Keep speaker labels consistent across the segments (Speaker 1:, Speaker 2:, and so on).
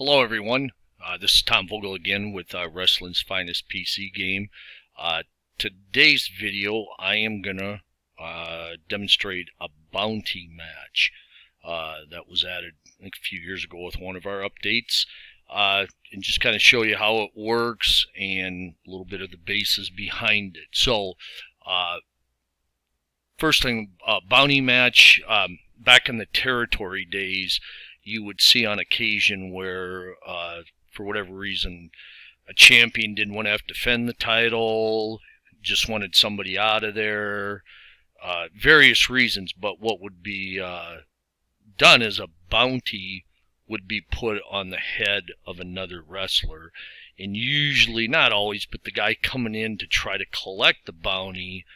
Speaker 1: Hello everyone, this is Tom Vogel again with Wrestling's Finest PC game. Today's video I am going to demonstrate a bounty match that was added I think a few years ago with one of our updates, and just kind of show you how it works and a little bit of the basis behind it. So first thing, bounty match, back in the territory days, you would see on occasion where, for whatever reason, a champion didn't want to have to defend the title, just wanted somebody out of there, various reasons, but what would be done is a bounty would be put on the head of another wrestler, and usually, not always, but the guy coming in to try to collect the bounty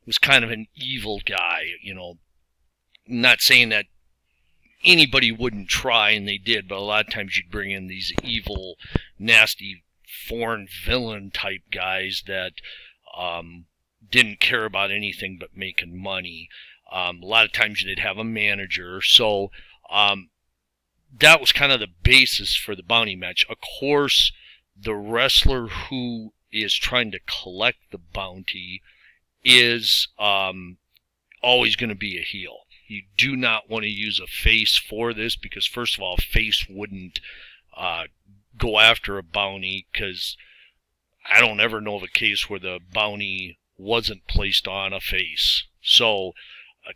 Speaker 1: was kind of an evil guy, you know. Not saying that anybody wouldn't try, and they did, but a lot of times you'd bring in these evil, nasty, foreign villain type guys that didn't care about anything but making money. A lot of times they'd have a manager, so that was kind of the basis for the bounty match. Of course, the wrestler who is trying to collect the bounty is always going to be a heel. You do not want to use a face for this because, first of all, a face wouldn't go after a bounty, because I don't ever know of a case where the bounty wasn't placed on a face. So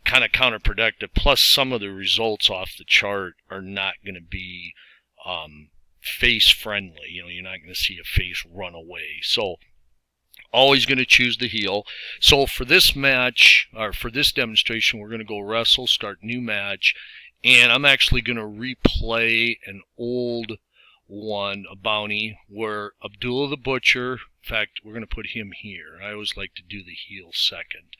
Speaker 1: kind of counterproductive. Plus, some of the results off the chart are not going to be face friendly. You know, you're not going to see a face run away. So always going to choose the heel. So for this match, or for this demonstration, we're going to go wrestle, start new match, and I'm actually going to replay an old one, a bounty, where Abdullah the Butcher, in fact, we're going to put him here. I always like to do the heel second.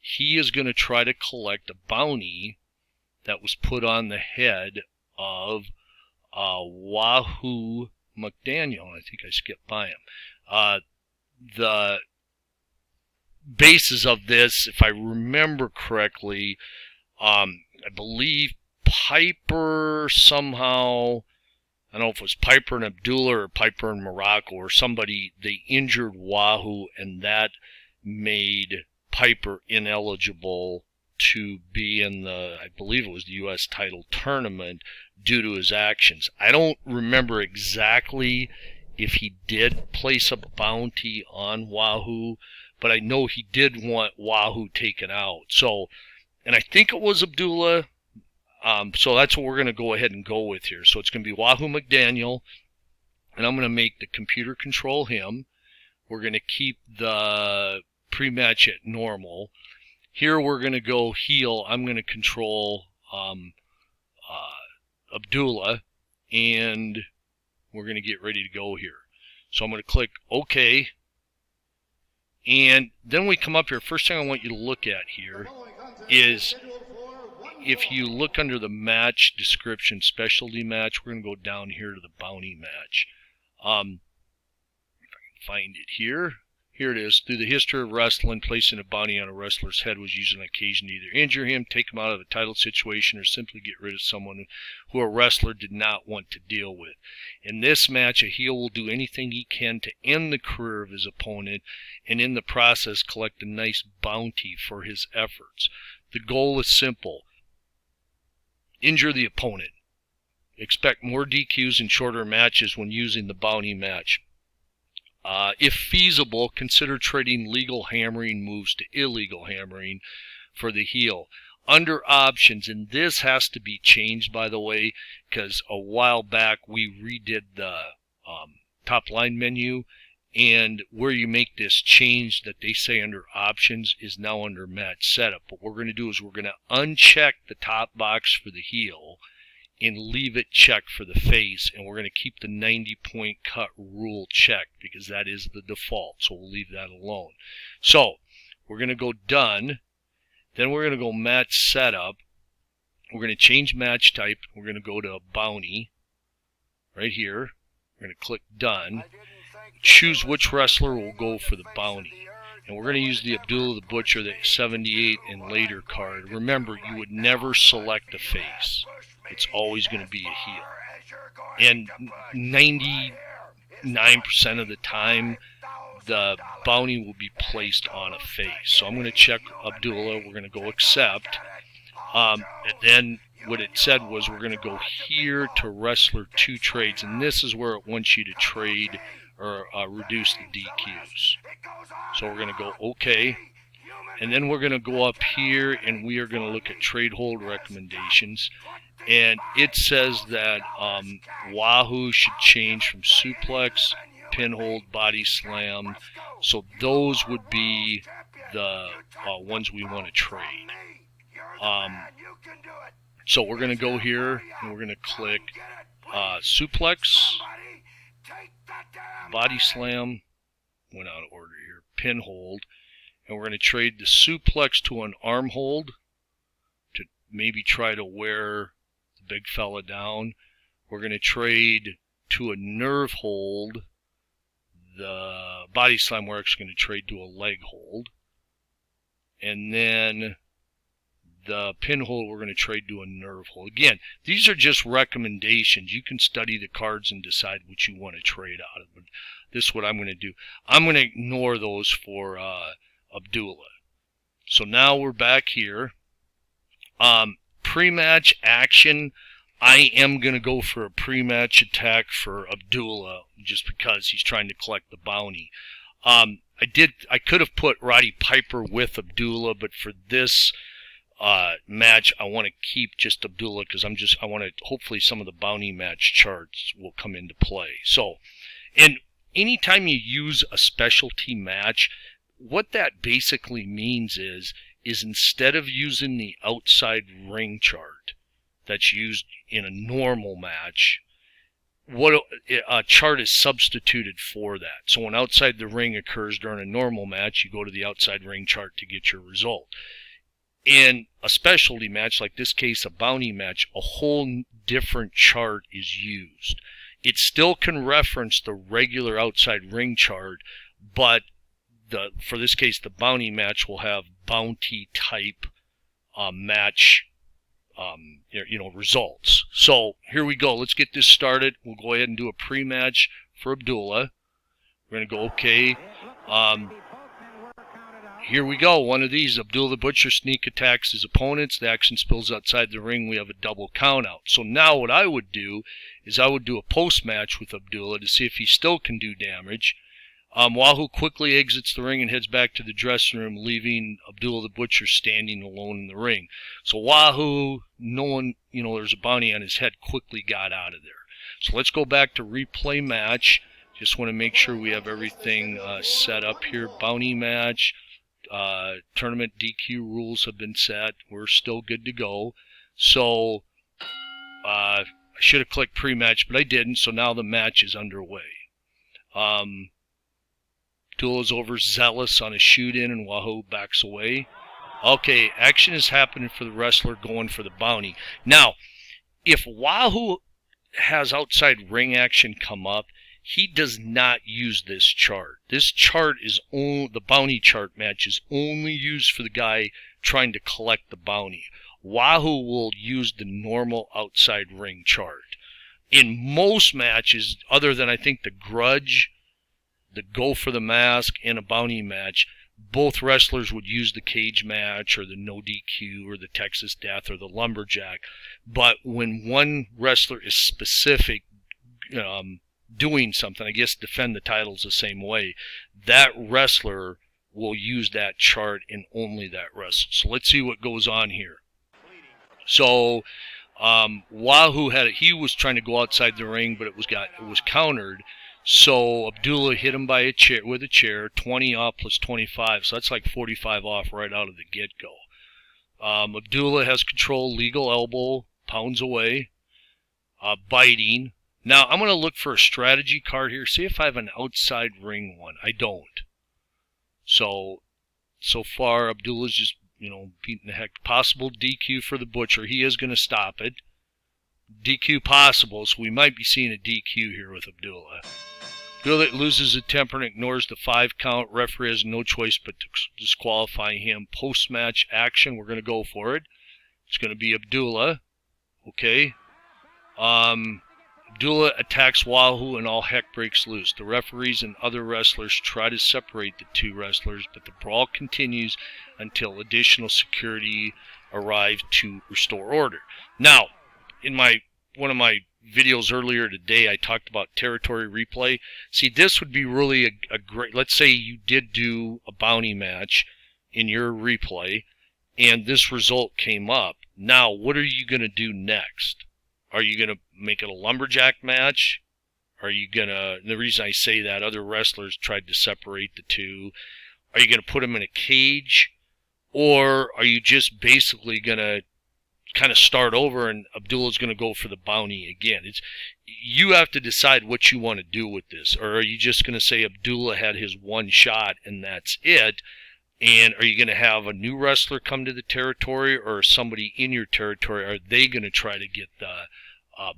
Speaker 1: He is going to try to collect a bounty that was put on the head of Wahoo McDaniel. I think I skipped by him. The basis of this, if I remember correctly, I believe Piper somehow, I don't know if it was Piper and Abdullah or Piper and Morocco or somebody, they injured Wahoo, and that made Piper ineligible to be in the, I believe it was the U.S. title tournament due to his actions. I don't remember exactly if he did place a bounty on Wahoo, but I know he did want Wahoo taken out. So, and I think it was Abdullah. So that's what we're going to go ahead and go with here. So it's going to be Wahoo McDaniel, and I'm going to make the computer control him. We're going to keep the pre-match at normal. Here we're going to go heel. I'm going to control Abdullah, and we're going to get ready to go here. So I'm going to click OK. And then we come up here. First thing I want you to look at here is, if you look under the match description, specialty match, we're going to go down here to the bounty match. If I can find it here. Here it is. Through the history of wrestling, placing a bounty on a wrestler's head was used on occasion to either injure him, take him out of a title situation, or simply get rid of someone who a wrestler did not want to deal with. In this match, a heel will do anything he can to end the career of his opponent, and in the process collect a nice bounty for his efforts. The goal is simple. Injure the opponent. Expect more DQs and shorter matches when using the bounty match. If feasible, consider trading legal hammering moves to illegal hammering for the heel. Under options, and this has to be changed, by the way, because a while back we redid the top line menu, and where you make this change that they say under options is now under match setup. What we're going to do is we're going to uncheck the top box for the heel and leave it checked for the face, and we're going to keep the 90-point cut rule checked because that is the default, so we'll leave that alone. So we're going to go done, then we're going to go match setup, we're going to change match type, we're going to go to bounty right here, we're going to click done, choose which wrestler will go for the bounty. And we're going to use the Abdullah the Butcher, the 78 and later card. Remember, you would never select a face. It's always going to be a heel. And 99% of the time, the bounty will be placed on a face. So I'm going to check Abdullah. We're going to go accept. And then what it said was we're going to go here to wrestler 2 trades. And this is where it wants you to trade or reduce the DQs. So we're going to go OK. And then we're going to go up here and we are going to look at trade hold recommendations. And it says that Wahoo should change from suplex, pinhold, body slam. So those would be the ones we want to trade. So we're going to go here and we're going to click suplex, body slam, went out of order here, pinhold. And we're going to trade the suplex to an arm hold to maybe try to wear the big fella down. We're going to trade to a nerve hold. The body slam we're actually going to trade to a leg hold. And then the pinhold we're going to trade to a nerve hold. Again, these are just recommendations. You can study the cards and decide what you want to trade out of. But this is what I'm going to do. I'm going to ignore those for Abdullah. So now we're back here. Pre-match action. I am going to go for a pre-match attack for Abdullah just because he's trying to collect the bounty. I could have put Roddy Piper with Abdullah, but for this match, I want to keep just Abdullah because I want to. Hopefully, some of the bounty match charts will come into play. So, and anytime you use a specialty match, what that basically means is instead of using the outside ring chart that's used in a normal match, what a chart is substituted for that. So when outside the ring occurs during a normal match, you go to the outside ring chart to get your result. In a specialty match, like this case, a bounty match, a whole different chart is used. It still can reference the regular outside ring chart, but for this case, the bounty match will have bounty type match results. So here we go. Let's get this started. We'll go ahead and do a pre-match for Abdullah. We're going to go okay. Here we go. One of these. Abdullah the Butcher sneak attacks his opponents. The action spills outside the ring. We have a double count out. So now what I would do is I would do a post-match with Abdullah to see if he still can do damage. Wahoo quickly exits the ring and heads back to the dressing room, leaving Abdullah the Butcher standing alone in the ring. So Wahoo, knowing there's a bounty on his head, quickly got out of there. So let's go back to replay match. Just want to make sure we have everything set up here. Bounty match, tournament DQ rules have been set. We're still good to go. So I should have clicked pre-match, but I didn't. So now the match is underway. Abdullah's overzealous on a shoot-in, and Wahoo backs away. Okay, action is happening for the wrestler going for the bounty. Now, if Wahoo has outside ring action come up, he does not use this chart. This chart is only, the bounty chart match is only used for the guy trying to collect the bounty. Wahoo will use the normal outside ring chart. In most matches, other than I think the Grudge, the Go for the Mask, and a bounty match, both wrestlers would use the cage match or the no DQ or the Texas Death or the Lumberjack. But when one wrestler is specific, doing something, I guess defend the titles the same way, that wrestler will use that chart and only that wrestler. So let's see what goes on here. So Wahoo he was trying to go outside the ring, but it was countered. So Abdullah hit him with a chair, 20 off plus 25. So that's like 45 off right out of the get-go. Abdullah has control, legal elbow, pounds away, biting. Now I'm going to look for a strategy card here, see if I have an outside ring one. I don't. So far Abdullah's just, beating the heck. Possible DQ for the Butcher. He is going to stop it. DQ possible, so we might be seeing a DQ here with Abdullah. Abdullah loses his temper and ignores the 5 count. Referee has no choice but to disqualify him. Post-match action, we're going to go for it. It's going to be Abdullah. Okay. Abdullah attacks Wahoo and all heck breaks loose. The referees and other wrestlers try to separate the two wrestlers, but the brawl continues until additional security arrives to restore order. Now, in one of my videos earlier today, I talked about territory replay. See, this would be really a great, let's say you did do a bounty match in your replay, and this result came up. Now, what are you going to do next? Are you going to make it a lumberjack match? Are you going to, the reason I say that, other wrestlers tried to separate the two. Are you going to put them in a cage? Or are you just basically going to kind of start over and Abdullah's going to go for the bounty again? You have to decide what you want to do with this. Or are you just going to say Abdullah had his one shot and that's it? And are you going to have a new wrestler come to the territory, or somebody in your territory? Are they going to try to get the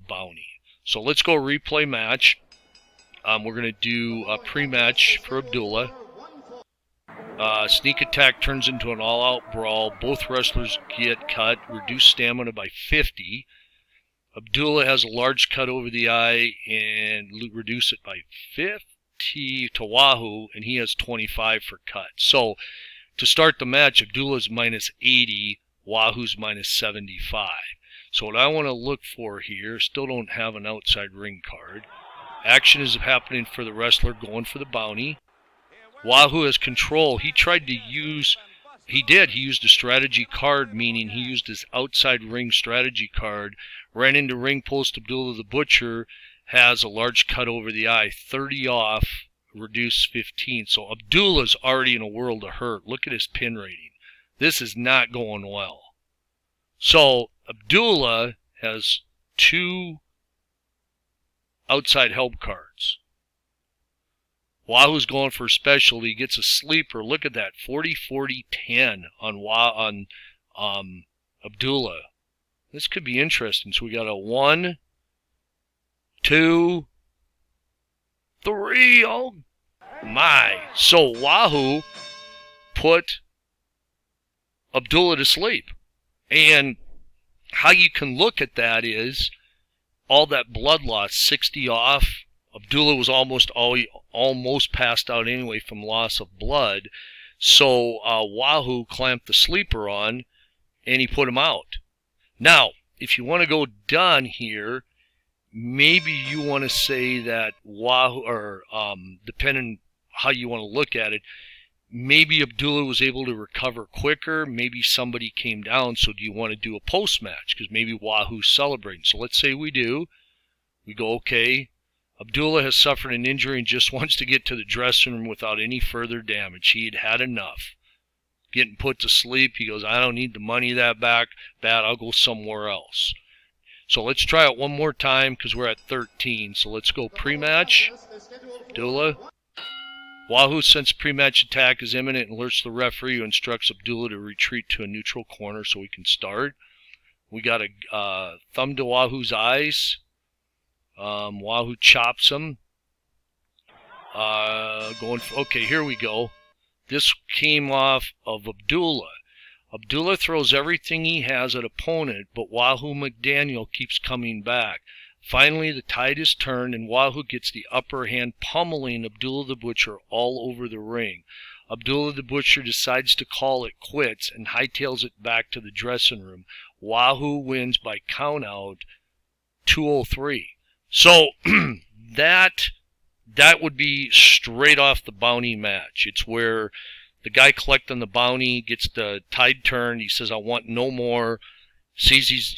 Speaker 1: bounty? So let's go replay match. We're going to do a pre-match for Abdullah. Sneak attack turns into an all-out brawl. Both wrestlers get cut. Reduce stamina by 50. Abdullah has a large cut over the eye and reduce it by 50 to Wahoo, and he has 25 for cut. So to start the match, Abdullah's minus 80, Wahoo's minus 75. So what I want to look for here, still don't have an outside ring card. Action is happening for the wrestler going for the bounty. Wahoo has control. He tried to use, he used a strategy card, meaning he used his outside ring strategy card, ran into ring post. Abdullah the Butcher has a large cut over the eye, 30 off, reduce 15. So Abdullah's already in a world of hurt. Look at his pin rating. This is not going well. So Abdullah has 2 outside help cards. Wahoo's going for a specialty. He gets a sleeper. Look at that, 40-40-10 on Abdullah. This could be interesting. So we got a 1, 2, 3. Oh my. So Wahoo put Abdullah to sleep. And how you can look at that is all that blood loss, 60 off. Abdullah was almost passed out anyway from loss of blood. So Wahoo clamped the sleeper on and he put him out. Now, if you want to go done here, maybe you want to say that Wahoo, or depending how you want to look at it, maybe Abdullah was able to recover quicker. Maybe somebody came down. So do you want to do a post-match? Because maybe Wahoo's celebrating. So let's say we do. We go, okay, Abdullah has suffered an injury and just wants to get to the dressing room without any further damage. He had had enough. Getting put to sleep. He goes, I don't need the money that bad. I'll go somewhere else. So let's try it one more time because we're at 13. So let's go pre-match. Abdullah. Wahoo, since pre-match attack is imminent, alerts the referee, who instructs Abdullah to retreat to a neutral corner so we can start. We got a thumb to Wahoo's eyes. Wahoo chops him. Okay, here we go. This came off of Abdullah. Abdullah throws everything he has at opponent, but Wahoo McDaniel keeps coming back. Finally, the tide is turned, and Wahoo gets the upper hand, pummeling Abdullah the Butcher all over the ring. Abdullah the Butcher decides to call it quits and hightails it back to the dressing room. Wahoo wins by countout 203. So that would be straight off the bounty match. It's where the guy collecting the bounty gets the tide turned. He says, I want no more. Sees he's,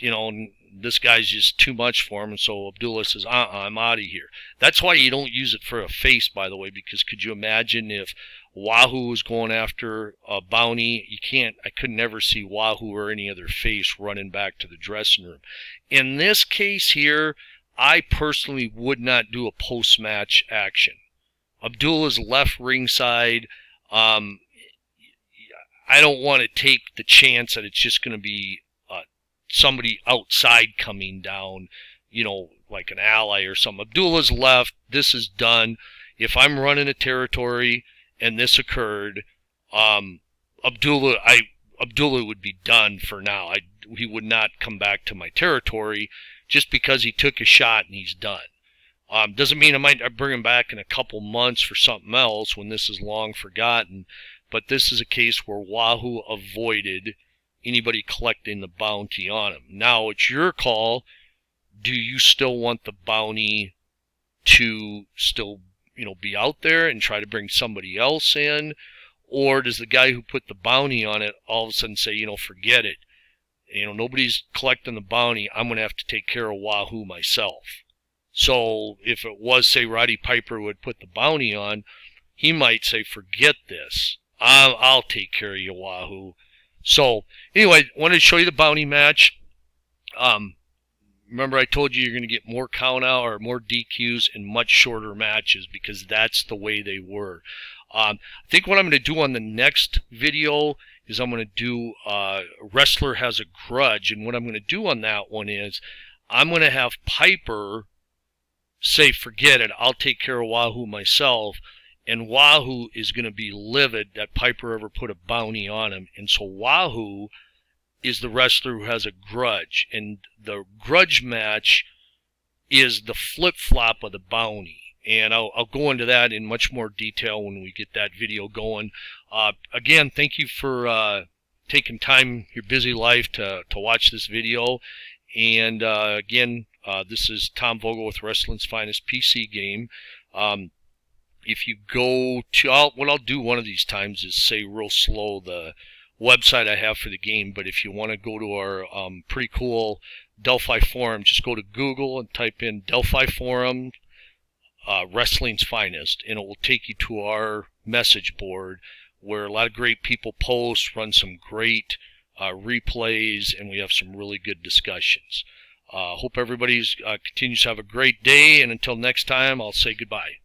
Speaker 1: this guy's just too much for him. And so Abdullah says, I'm out of here. That's why you don't use it for a face, by the way, because could you imagine if Wahoo was going after a bounty? I could never see Wahoo or any other face running back to the dressing room. In this case here, I personally would not do a post-match action. Abdullah's left ringside. I don't want to take the chance that it's just going to be somebody outside coming down, like an ally or something. Abdullah's left. This is done. If I'm running a territory and this occurred, Abdullah would be done for now. He would not come back to my territory. just because he took a shot and he's done. Doesn't mean I might bring him back in a couple months for something else when this is long forgotten, but this is a case where Wahoo avoided anybody collecting the bounty on him. Now it's your call. Do you still want the bounty to still, be out there and try to bring somebody else in? Or does the guy who put the bounty on it all of a sudden say, forget it. Nobody's collecting the bounty. I'm going to have to take care of Wahoo myself. So if it was, say, Roddy Piper who had put the bounty on, he might say, forget this. I'll take care of you, Wahoo. So anyway, I wanted to show you the bounty match. Remember I told you you're going to get more count out or more DQs and much shorter matches because that's the way they were. I think what I'm going to do on the next video is I'm going to do Wrestler Has a Grudge. And what I'm going to do on that one is I'm going to have Piper say, forget it, I'll take care of Wahoo myself. And Wahoo is going to be livid that Piper ever put a bounty on him. And so Wahoo is the wrestler who has a grudge. And the grudge match is the flip-flop of the bounty. And I'll go into that in much more detail when we get that video going. Again, thank you for taking time, your busy life, to watch this video. And again, this is Tom Vogel with Wrestling's Finest PC Game. If you go to, what I'll do one of these times is say real slow the website I have for the game, but if you want to go to our pretty cool Delphi forum, just go to Google and type in Delphi forum Wrestling's Finest, and it will take you to our message board where a lot of great people post, run some great replays, and we have some really good discussions. Hope everybody continues to have a great day, and until next time, I'll say goodbye.